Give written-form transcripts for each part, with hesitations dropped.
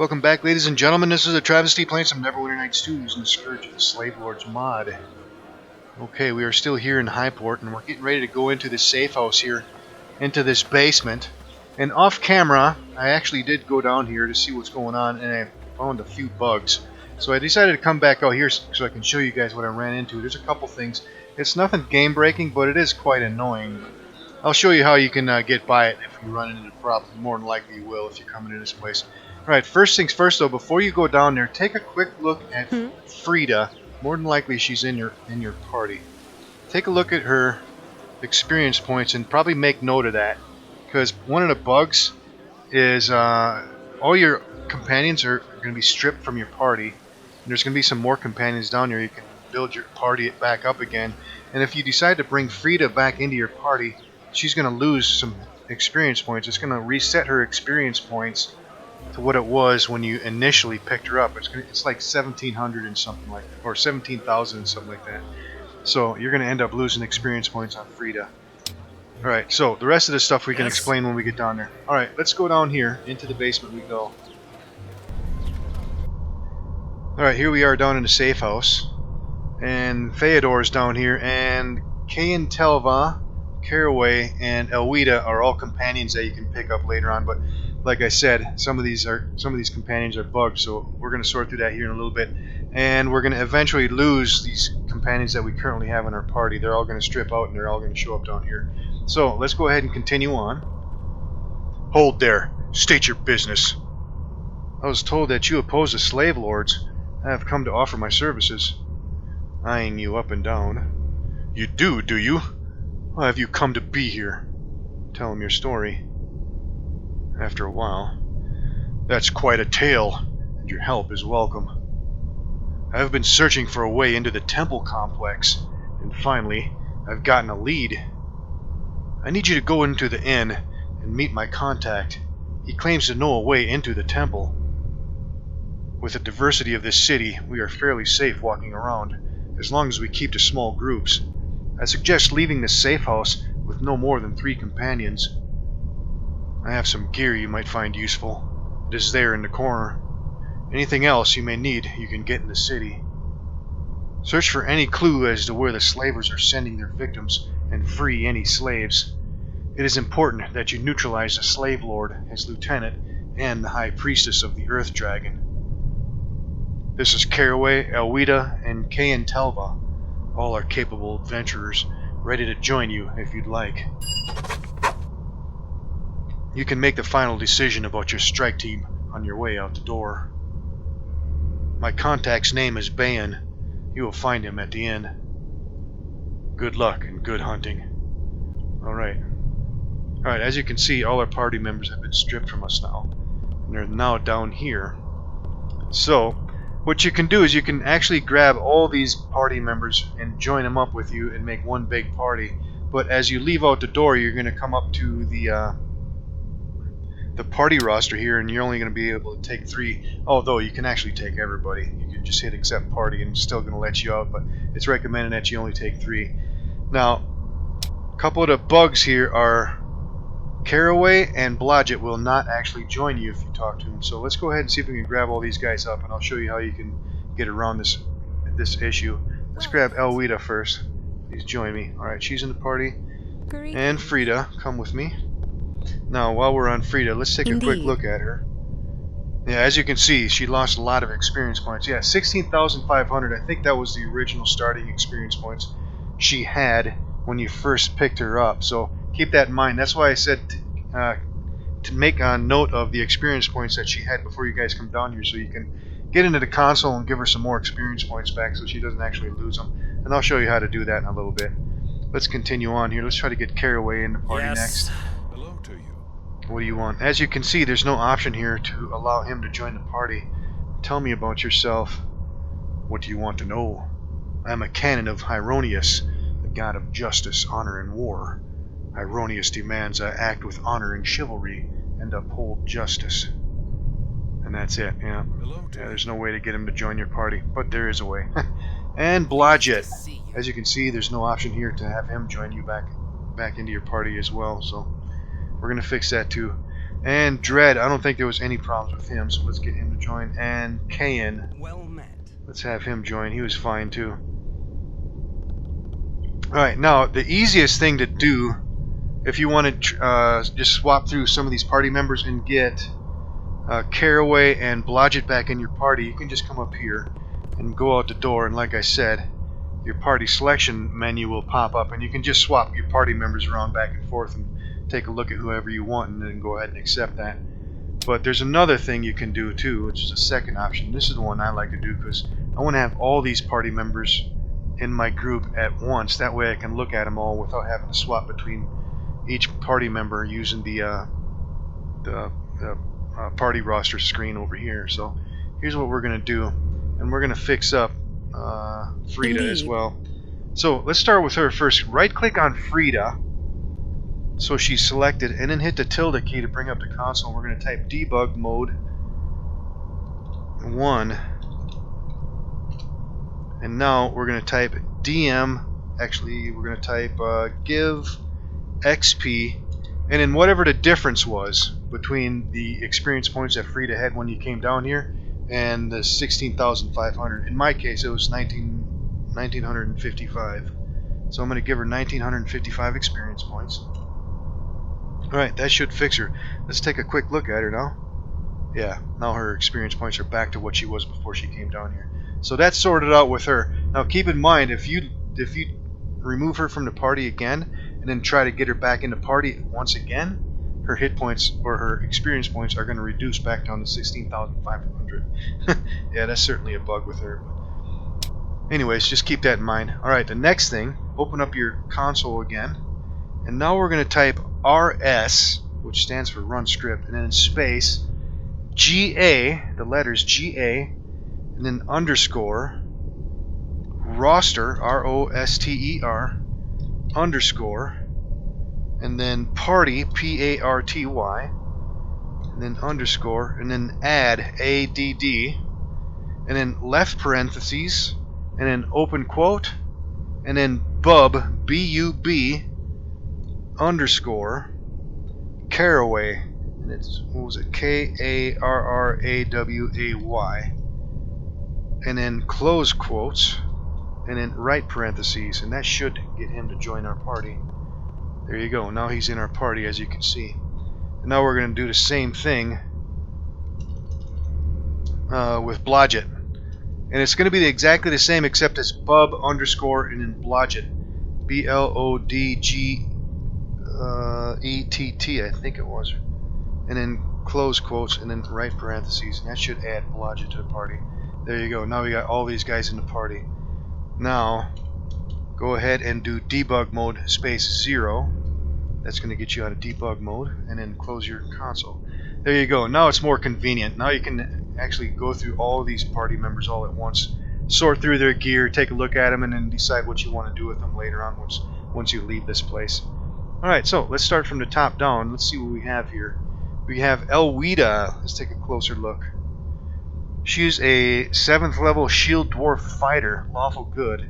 Welcome back, ladies and gentlemen. This is AhTravesty playing some Neverwinter Nights 2 using the Scourge of the Slave Lords mod. Okay, we are still here in Highport, and we're getting ready to go into this safe house here, into this basement. And off camera, I actually did go down here to see what's going on, and I found a few bugs. So I decided to come back out here so I can show you guys what I ran into. There's a couple things. It's nothing game-breaking, but it is quite annoying. I'll show you how you can get by it if you run into the problem. More than likely you will if you're coming into this place. Alright, first things first though, before you go down there, take a quick look at Frida. More than likely she's in your party. Take a look at her experience points and probably make note of that. Because one of the bugs is all your companions are going to be stripped from your party. And there's going to be some more companions down here. You can build your party back up again. And if you decide to bring Frida back into your party, she's going to lose some experience points. It's going to reset her experience points to what it was when you initially picked her up. It's like 1,700 and something like that, or 17,000 and something like that. So you're going to end up losing experience points on Frida. Alright, so the rest of this stuff we can explain when we get down there. Alright, let's go down here. Into the basement we go. Alright, here we are down in the safe house. And Theodore's down here, and Kayan Telva, Caraway, and Elwida are all companions that you can pick up later on, but like I said, some of these companions are bugged, so we're going to sort through that here in a little bit, and we're going to eventually lose these companions that we currently have in our party. They're all going to strip out and they're all going to show up down here. So let's go ahead and continue on. Hold there. State your business. I was told that you oppose the slave lords. I have come to offer my services. Eyeing you up and down. You do you? Why have you come to be here? Tell him your story. After a while. That's quite a tale, and your help is welcome. I have been searching for a way into the temple complex, and finally, I've gotten a lead. I need you to go into the inn and meet my contact. He claims to know a way into the temple. With the diversity of this city, we are fairly safe walking around, as long as we keep to small groups. I suggest leaving the safe house with no more than 3 companions. I have some gear you might find useful. It is there in the corner. Anything else you may need, you can get in the city. Search for any clue as to where the slavers are sending their victims and free any slaves. It is important that you neutralize the slave lord, his lieutenant, and the high priestess of the earth dragon. This is Caraway, Elwida, and Kayan Telva. All are capable adventurers, ready to join you if you'd like. You can make the final decision about your strike team on your way out the door. My contact's name is Bayan. You will find him at the inn. Good luck and good hunting. Alright, as you can see, all our party members have been stripped from us now. And they're now down here. So, what you can do is you can actually grab all these party members and join them up with you and make one big party. But as you leave out the door, you're going to come up to the party roster here, and you're only going to be able to take 3, although you can actually take everybody. You can just hit accept party and it's still going to let you out, but it's recommended that you only take 3. Now, a couple of the bugs here are Caraway and Blodgett will not actually join you if you talk to them, so let's go ahead and see if we can grab all these guys up, and I'll show you how you can get around this issue. Let's grab Elwida first. Please join me. Alright, she's in the party. And Frida, come with me. Now, while we're on Frida, let's take a quick look at her. Yeah, as you can see, she lost a lot of experience points. Yeah, 16,500. I think that was the original starting experience points she had when you first picked her up. So keep that in mind. That's why I said to make a note of the experience points that she had before you guys come down here, so you can get into the console and give her some more experience points back so she doesn't actually lose them. And I'll show you how to do that in a little bit. Let's continue on here. Let's try to get Caraway in the party next. What do you want? As you can see, there's no option here to allow him to join the party. Tell me about yourself. What do you want to know? I am a canon of Hieronius, the god of justice, honor, and war. Hieronius demands I act with honor and chivalry and uphold justice. And that's it, yeah. There's no way to get him to join your party, but there is a way. And Blodgett. As you can see, there's no option here to have him join you back into your party as well, so we're going to fix that too. And Dread, I don't think there was any problems with him, so let's get him to join. And Kayan, Well met. let's have him join. He was fine too. Alright, now the easiest thing to do if you want to just swap through some of these party members and get Caraway and Blodgett back in your party, you can just come up here and go out the door, and like I said, your party selection menu will pop up, and you can just swap your party members around back and forth and take a look at whoever you want and then go ahead and accept that. But there's another thing you can do too, which is a second option. This is the one I like to do because I want to have all these party members in my group at once. That way I can look at them all without having to swap between each party member using the party roster screen over here. So here's what we're going to do, and we're going to fix up Frida as well. So let's start with her first. Right click on Frida so she's selected, and then hit the tilde key to bring up the console. We're going to type debug mode 1, and now we're going to type DM. Actually, we're going to type give XP, and then whatever the difference was between the experience points that Frida had when you came down here and the 16,500. In my case, it was 1,955. So I'm going to give her 1,955 experience points. Alright, that should fix her. Let's take a quick look at her now. Yeah, now her experience points are back to what she was before she came down here. So that's sorted out with her. Now keep in mind, if you remove her from the party again and then try to get her back in the party once again, her hit points or her experience points are going to reduce back down to 16,500. Yeah, that's certainly a bug with her. Anyways, just keep that in mind. Alright, the next thing, open up your console again, and now we're going to type RS, which stands for run script, and then space GA, the letters GA, and then underscore roster, ROSTER, underscore, and then party, PARTY, and then underscore, and then add, ADD, and then left parentheses, and then open quote, and then bub, BUB, underscore, Caraway, and it's, what was it, KARRAWAY, and then close quotes, and then right parentheses, and that should get him to join our party. There you go, now he's in our party, as you can see. And now we're going to do the same thing with Blodgett. And it's going to be exactly the same, except it's bub underscore and then Blodgett, BLODGETT, I think it was, and then close quotes and then right parentheses, and that should add Blodgett to the party. There you go, now we got all these guys in the party. Now go ahead and do debug mode space 0. That's going to get you out of debug mode, and then close your console. There you go, now it's more convenient. Now you can actually go through all of these party members all at once, sort through their gear, take a look at them, and then decide what you want to do with them later on once you leave this place. Alright, so let's start from the top down. Let's see what we have here. We have Elwida. Let's take a closer look. She's a 7th level shield dwarf fighter, lawful good.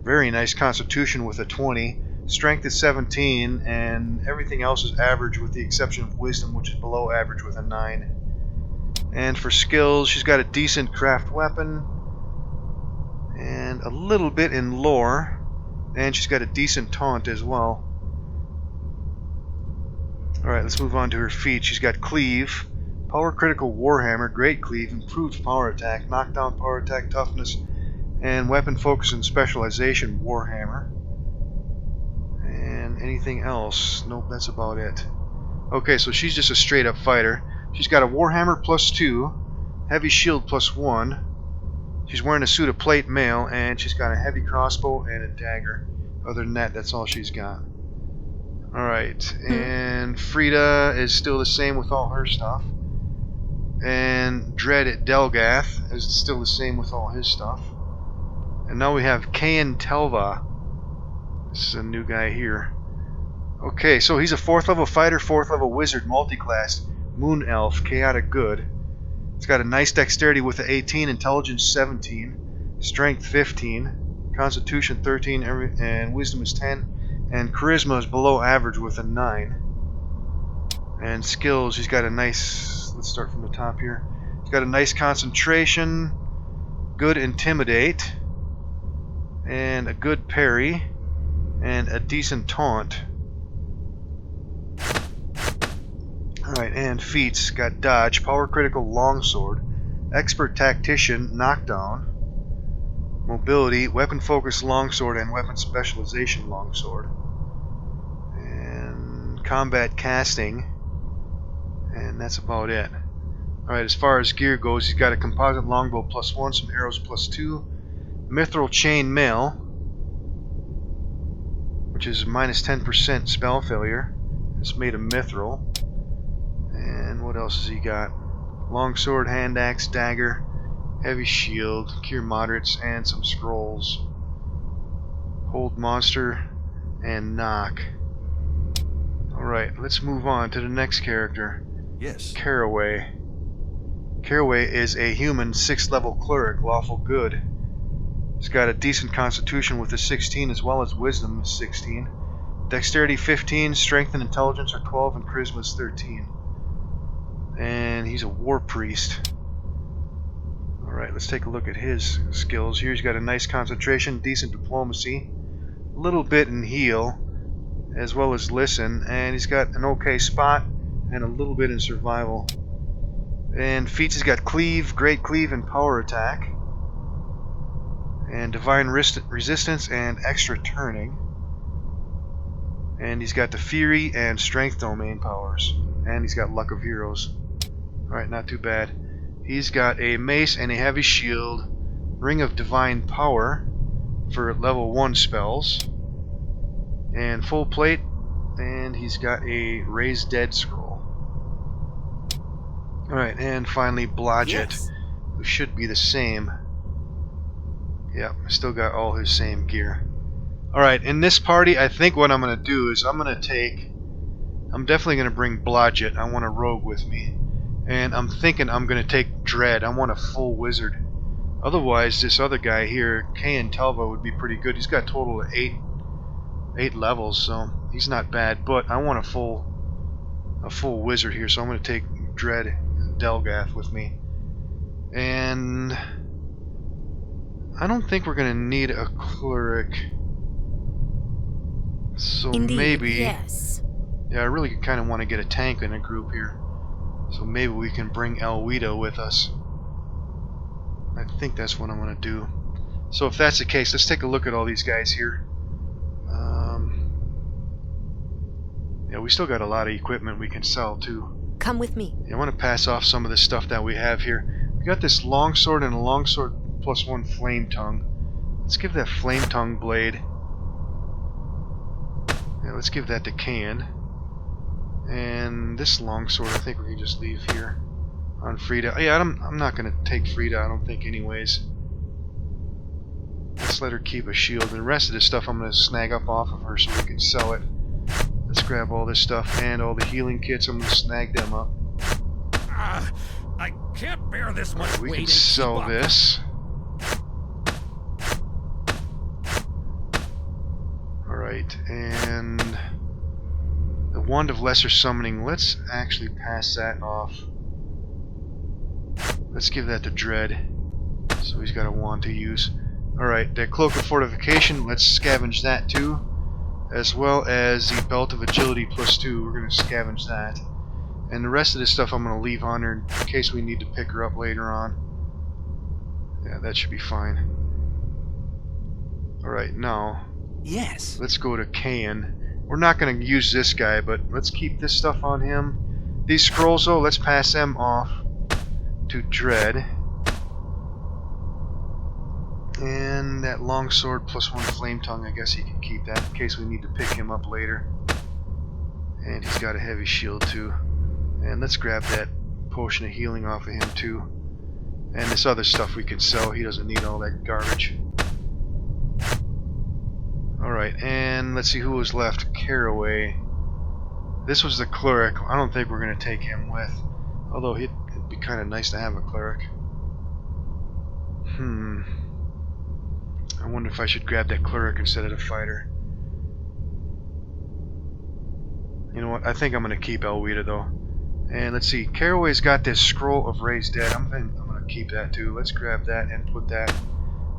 Very nice constitution with a 20. Strength is 17, and everything else is average with the exception of wisdom, which is below average with a 9. And for skills, she's got a decent craft weapon, and a little bit in lore, and she's got a decent taunt as well. Alright, let's move on to her feat. She's got cleave, power critical warhammer, great cleave, improved power attack, knockdown power attack, toughness, and weapon focus and specialization warhammer. And anything else? Nope, that's about it. Okay, so she's just a straight up fighter. She's got a warhammer +2, heavy shield +1. She's wearing a suit of plate mail, and she's got a heavy crossbow and a dagger. Other than that, that's all she's got. Alright, and Frida is still the same with all her stuff. And Dread at Delgath is still the same with all his stuff. And now we have Kayan Telva. This is a new guy here. Okay, so he's a 4th level fighter, 4th level wizard, multi-class, moon elf, chaotic good. He's got a nice dexterity with an 18, intelligence 17, strength 15, constitution 13, and wisdom is 10, and charisma is below average with a 9. And skills, he's got a nice, let's start from the top here. He's got a nice concentration, good intimidate, and a good parry, and a decent taunt. Alright, and feats, got dodge, power critical longsword, expert tactician, knockdown, mobility, weapon focus longsword, and weapon specialization longsword. And combat casting. And that's about it. Alright, as far as gear goes, he's got a composite longbow +1, some arrows +2, mithril chain mail, which is -10% spell failure. It's made of mithril. And what else has he got? Longsword, hand axe, dagger, heavy shield, cure moderates, and some scrolls. Hold monster, and knock. Alright, let's move on to the next character. Yes. Caraway. Caraway is a human 6th level cleric, lawful good. He's got a decent constitution with a 16 as well as wisdom is 16. Dexterity 15, strength and intelligence are 12, and charisma is 13. And he's a war priest. Alright, let's take a look at his skills. Here he's got a nice concentration, decent diplomacy, a little bit in heal, as well as listen, and he's got an okay spot and a little bit in survival. And feats, he's got cleave, great cleave, and power attack, and divine resistance and extra turning. And he's got the fury and strength domain powers, and he's got luck of heroes. Alright, not too bad. He's got a mace and a heavy shield, ring of divine power for level 1 spells, and full plate, and he's got a raised dead scroll. Alright, and finally Blodgett, Yes. who should be the same. Yep, still got all his same gear. Alright, in this party, I think what I'm going to do is I'm definitely going to bring Blodgett. I want a rogue with me. And I'm thinking I'm going to take Dread. I want a full wizard. Otherwise, this other guy here, Kayan Telva, would be pretty good. He's got a total of 8 levels, so he's not bad. But I want a full wizard here, so I'm going to take Dread Delgath with me. And I don't think we're going to need a cleric. So Indeed, maybe... yes. Yeah, I really kind of want to get a tank in a group here. So maybe we can bring Alwida with us. I think that's what I'm going to do. So if that's the case, let's take a look at all these guys here. Yeah, we still got a lot of equipment we can sell too. Come with me. Yeah, I want to pass off some of the stuff that we have here. We got this longsword and a longsword +1 flame tongue. Let's give that flame tongue blade. Yeah, let's give that to Kayan. And this longsword, I think we can just leave here on Frida. Oh, yeah, I'm not going to take Frida, I don't think, anyways. Let's let her keep a shield. And the rest of this stuff I'm going to snag up off of her so we can sell it. Let's grab all this stuff and all the healing kits. I'm going to snag them up. I can't bear this much We weight. can and sell keep up. this. Alright, and the Wand of Lesser Summoning, let's actually pass that off. Let's give that to Dread, so he's got a wand to use. Alright, that Cloak of Fortification, let's scavenge that too, as well as the Belt of Agility +2, we're going to scavenge that. And the rest of this stuff I'm going to leave on her in case we need to pick her up later on. Yeah, that should be fine. Alright, now Yes. let's go to Kayan. We're not going to use this guy, but let's keep this stuff on him. These scrolls, though, let's pass them off to Dread. And that longsword +1 flame tongue, I guess he can keep that in case we need to pick him up later. And he's got a heavy shield too. And let's grab that potion of healing off of him too. And this other stuff we can sell. He doesn't need all that garbage. Alright, and let's see who was left. Caraway. This was the cleric. I don't think we're going to take him with. Although it'd be kind of nice to have a cleric. I wonder if I should grab that cleric instead of the fighter. You know what? I think I'm going to keep Elwita though. And let's see. Caraway's got this Scroll of Raised Dead. I'm going to keep that too. Let's grab that and put that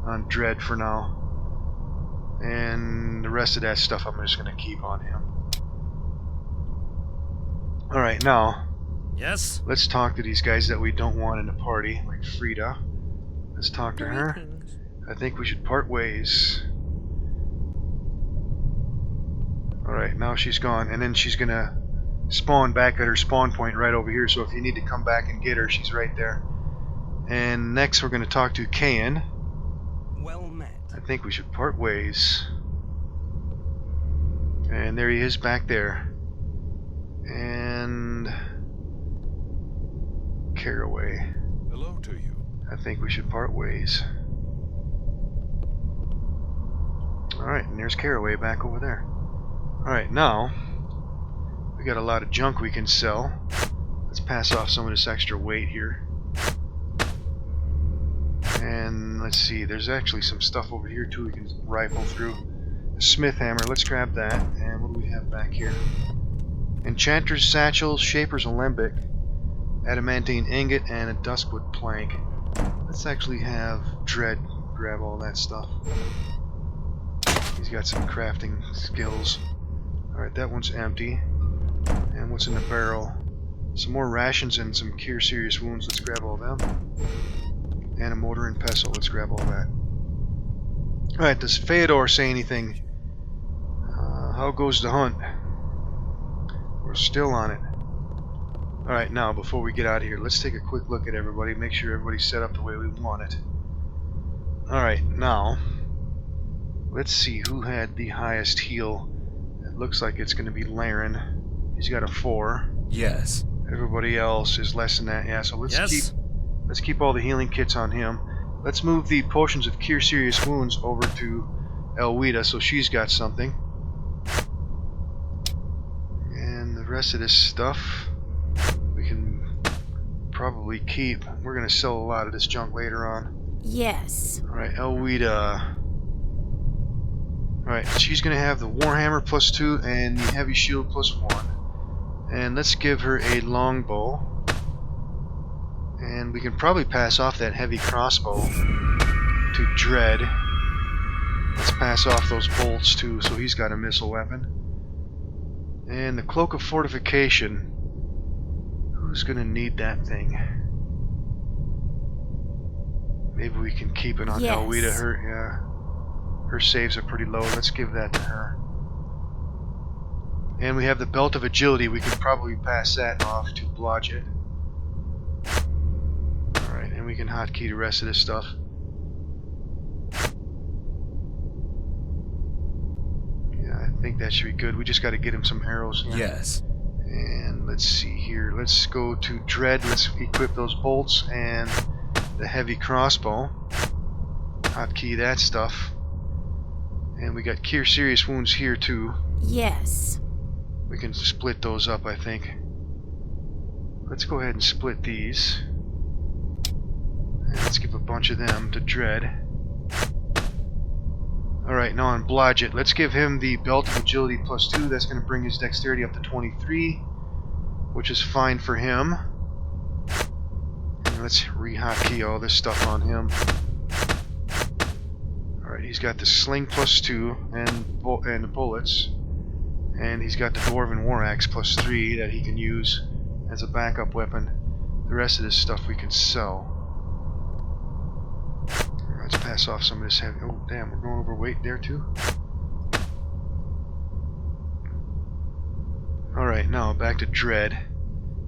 on Dread for now. And the rest of that stuff I'm just going to keep on him. Alright, now. Yes? Let's talk to these guys that we don't want in the party, like Frida. Let's talk to her. I think we should part ways. Alright, now she's gone. And then she's going to spawn back at her spawn point right over here. So if you need to come back and get her, she's right there. And next we're going to talk to Kayan. Well met. I think we should part ways. And there he is back there. And Caraway. Hello to you. I think we should part ways. Alright, and there's Caraway back over there. Alright, now we got a lot of junk we can sell. Let's pass off some of this extra weight here. And let's see, there's actually some stuff over here too we can rifle through. A smith hammer, let's grab that. And what do we have back here? Enchanter's satchel, Shaper's alembic, adamantine ingot, and a duskwood plank. Let's actually have Dread grab all that stuff. He's got some crafting skills. Alright, that one's empty. And what's in the barrel? Some more rations and some cure serious wounds. Let's grab all them. And a mortar and pestle. Let's grab all that. Alright, does Feodor say anything? How goes the hunt? We're still on it. Alright, now before we get out of here, let's take a quick look at everybody. Make sure everybody's set up the way we want it. Alright, now let's see who had the highest heal. It looks like it's going to be Laren. He's got a 4. Yes. Everybody else is less than that. Yeah, so let's keep all the healing kits on him. Let's move the potions of cure serious wounds over to Elwita, so she's got something. And the rest of this stuff we can probably keep. We're going to sell a lot of this junk later on. Yes. Alright, Elwita. Alright, she's going to have the Warhammer +2 and the Heavy Shield +1. And let's give her a longbow. And we can probably pass off that heavy crossbow to Dread. Let's pass off those bolts too, so he's got a missile weapon. And the Cloak of Fortification. Who's going to need that thing? Maybe we can keep it on Yes. Elwita. Her saves are pretty low. Let's give that to her. And we have the Belt of Agility. We can probably pass that off to Blodgett. Alright, and we can hotkey the rest of this stuff. Yeah, I think that should be good. We just got to get him some arrows here. Yes. And let's see here. Let's go to Dread. Let's equip those bolts and the heavy crossbow. Hotkey that stuff. And we got cure serious wounds here too. Yes. We can split those up, I think. Let's go ahead and split these. And let's give a bunch of them to Dread. Alright, now on Blodgett, let's give him the Belt of Agility +2. That's going to bring his dexterity up to 23, which is fine for him. And let's re-hotkey all this stuff on him. Alright, he's got the Sling +2 and the bullets. And he's got the Dwarven War Axe +3 that he can use as a backup weapon. The rest of this stuff we can sell. Let's pass off some of this heavy. Oh, damn, we're going overweight there too. Alright, now back to Dread.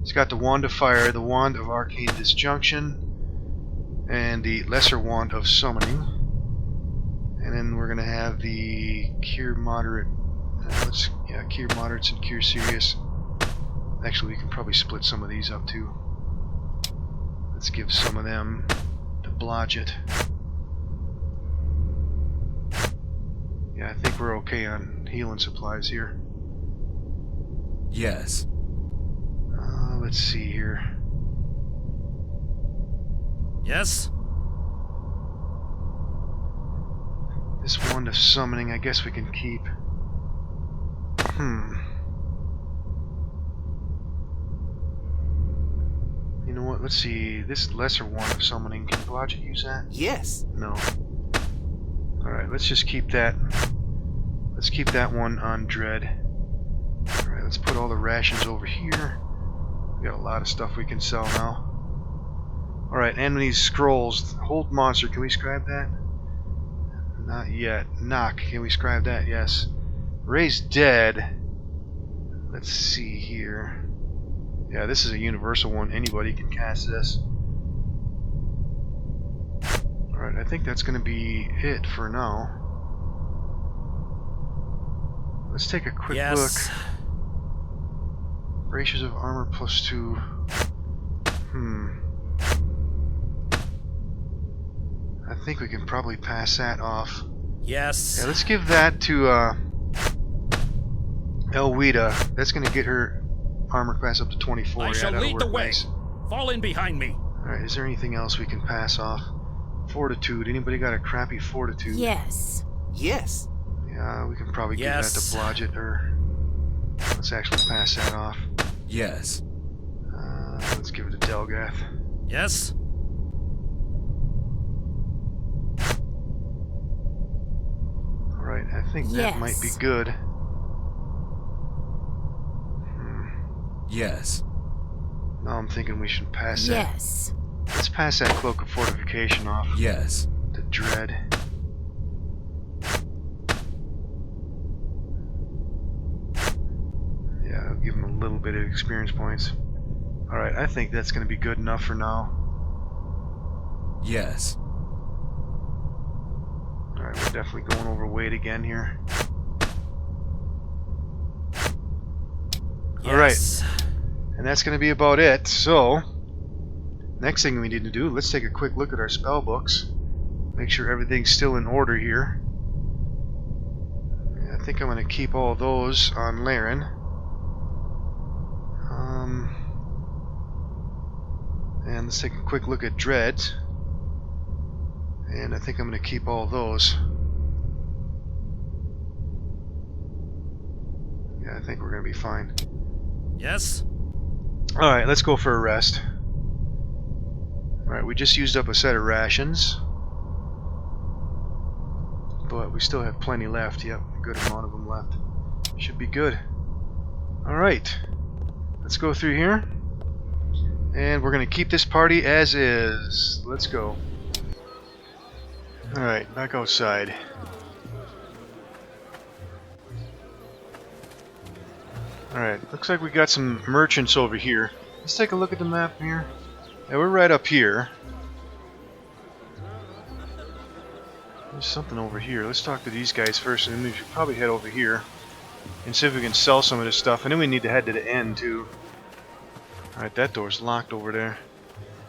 He's got the Wand of Fire, the Wand of Arcane Disjunction, and the Lesser Wand of Summoning. And then we're going to have the Cure Moderate. Cure Moderates and Cure Serious. Actually, we can probably split some of these up too. Let's give some of them to Blodgett. Yeah, I think we're okay on healing supplies here. Yes. Let's see here. Yes? This Wand of Summoning, I guess we can keep. You know what? Let's see. This lesser one of summoning. Can Blodgett use that? Yes. No. Alright, let's just keep that. Let's keep that one on Dread. Alright, let's put all the rations over here. We got a lot of stuff we can sell now. Alright, and these scrolls. Hold monster. Can we scribe that? Not yet. Knock. Can we scribe that? Yes. Raise dead. Let's see here. Yeah, this is a universal one. Anybody can cast this. Alright, I think that's going to be it for now. Let's take a quick look. Ratios of armor +2. I think we can probably pass that off. Yes. Yeah, let's give that to Elwida. That's going to get her armor class up to 24. I shall lead the way. Nice. Fall in behind me. Alright, is there anything else we can pass off? Fortitude. Anybody got a crappy fortitude? Yes. Yes. Yeah, we can probably give that to Blodgett, or let's actually pass that off. Yes. Let's give it to Delgath. Yes. Alright, I think that might be good. Yes. Now I'm thinking we should pass that. Yes. Let's pass that Cloak of Fortification off Yes. to Dread. Yeah, I'll give him a little bit of experience points. Alright, I think that's going to be good enough for now. Yes. Alright, we're definitely going over weight again here. Alright, and that's going to be about it. So, next thing we need to do, let's take a quick look at our spell books. Make sure everything's still in order here. Yeah, I think I'm going to keep all those on Laren. And let's take a quick look at Dread. And I think I'm going to keep all those. Yeah, I think we're going to be fine. Yes. Alright, let's go for a rest. Alright, we just used up a set of rations. But we still have plenty left. Yep, a good amount of them left. Should be good. Alright, let's go through here. And we're going to keep this party as is. Let's go. Alright, back outside. Alright, looks like we got some merchants over here. Let's take a look at the map here. Yeah, we're right up here. There's something over here. Let's talk to these guys first, and then we should probably head over here and see if we can sell some of this stuff. And then we need to head to the end, too. Alright, that door's locked over there.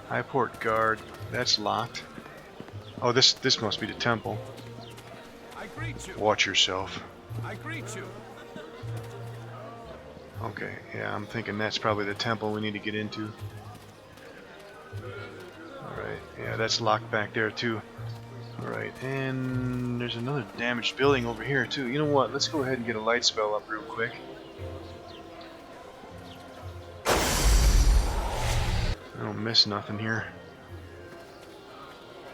Highport Guard. That's locked. Oh, this must be the temple. I greet you. Watch yourself. I greet you. Okay, yeah, I'm thinking that's probably the temple we need to get into. Alright, yeah, that's locked back there too. Alright, and there's another damaged building over here too. You know what, let's go ahead and get a light spell up real quick. I don't miss nothing here.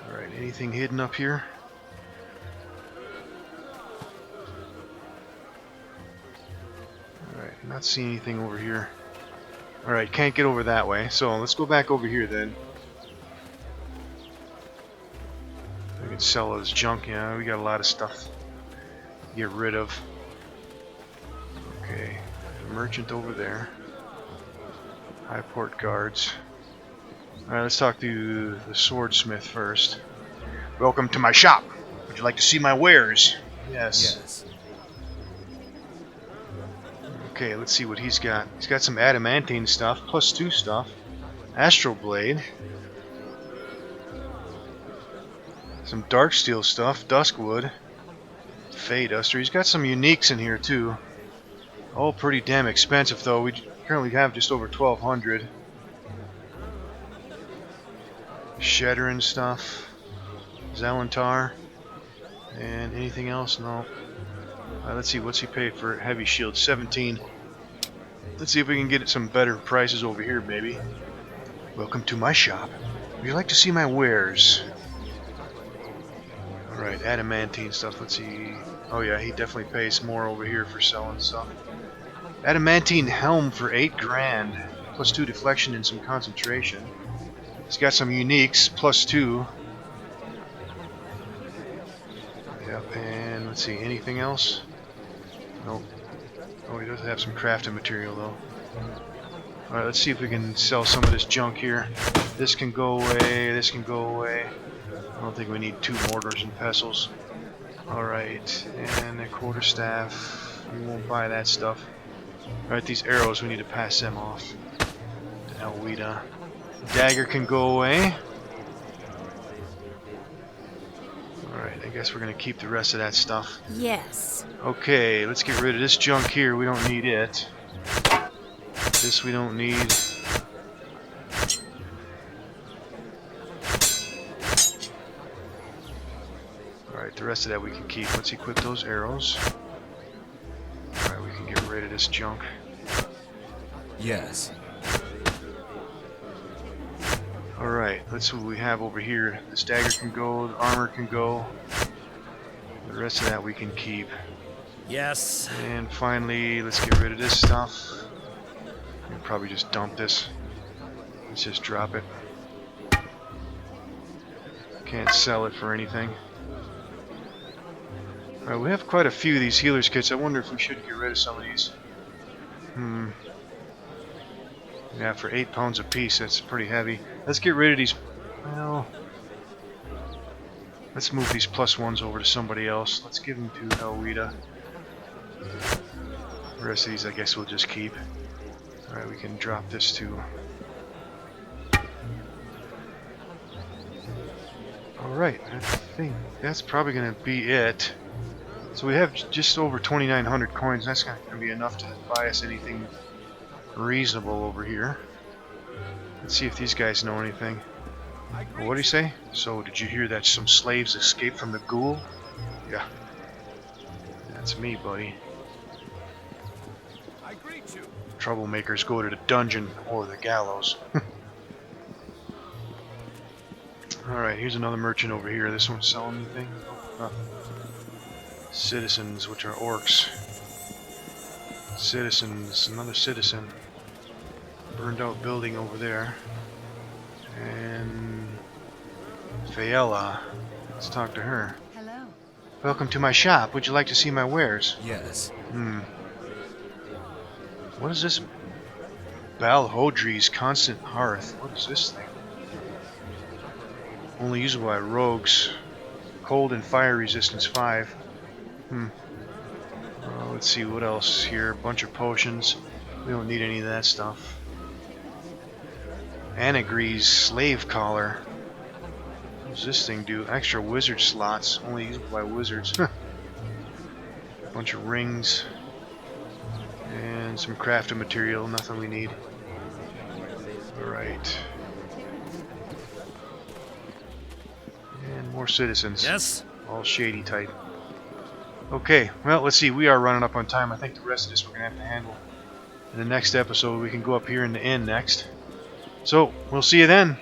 Alright, anything hidden up here? Alright, not seeing anything over here. Alright, can't get over that way, so let's go back over here then. We can sell this junk, yeah, we got a lot of stuff to get rid of. Okay, merchant over there. Highport Guards. Alright, let's talk to the swordsmith first. Welcome to my shop. Would you like to see my wares? Yes. Yes. Okay, let's see what he's got. He's got some adamantine stuff, +2 stuff. Astral Blade. Some Darksteel stuff, Duskwood. Fey Duster. He's got some uniques in here too. All pretty damn expensive though. We currently have just over 1,200. Shadowrun stuff. Zalantar. And anything else? No. Let's see, what's he pay for heavy shield? 17. Let's see if we can get some better prices over here, maybe. Welcome to my shop. Would you like to see my wares? Alright, adamantine stuff. Let's see. Oh yeah, he definitely pays more over here for selling stuff. Adamantine helm for 8 grand. Plus 2 deflection and some concentration. He's got some uniques. Plus 2. Yep, and let's see. Anything else? Nope. Oh, he does have some crafting material though. Alright, let's see if we can sell some of this junk here. This can go away, this can go away. I don't think we need 2 mortars and pestles. Alright, and a quarterstaff. We won't buy that stuff. Alright, these arrows, we need to pass them off to Alwida. Dagger can go away. Alright, I guess we're going to keep the rest of that stuff. Yes. Okay, let's get rid of this junk here. We don't need it. This we don't need. Alright, the rest of that we can keep. Let's equip those arrows. Alright, we can get rid of this junk. Yes. Alright, let's see what we have over here. This dagger can go, the armor can go. The rest of that we can keep. Yes. And finally, let's get rid of this stuff. We'll probably just dump this. Let's just drop it. Can't sell it for anything. Alright, we have quite a few of these healer's kits. I wonder if we should get rid of some of these. Yeah, for 8 pounds a piece, that's pretty heavy. Let's get rid of these. Well, let's move these +1s over to somebody else. Let's give them to Alwida. The rest of these, I guess, we'll just keep. Alright, we can drop this to. Alright, I think that's probably going to be it. So we have just over 2,900 coins. That's not going to be enough to buy us anything reasonable over here. Let's see if these guys know anything. What do you say? So, did you hear that some slaves escaped from the ghoul? Yeah. That's me, buddy. I greet you. Troublemakers go to the dungeon or the gallows. Alright, here's another merchant over here. This one's selling anything? Nothing. Citizens, which are orcs. Citizens, another citizen. Burned out building over there. And Faella. Let's talk to her. Hello. Welcome to my shop. Would you like to see my wares? Yes. What is this? Balhodri's Constant Hearth. What is this thing? Only usable by rogues. Cold and fire resistance 5. Let's see what else here. A bunch of potions. We don't need any of that stuff. Anagree's Slave Collar. What does this thing do? Extra wizard slots. Only usable by wizards. Bunch of rings. And some crafting material. Nothing we need. Alright. And more citizens. Yes. All shady type. Okay, well, let's see. We are running up on time. I think the rest of this we're going to have to handle in the next episode. We can go up here in the inn next. So, we'll see you then.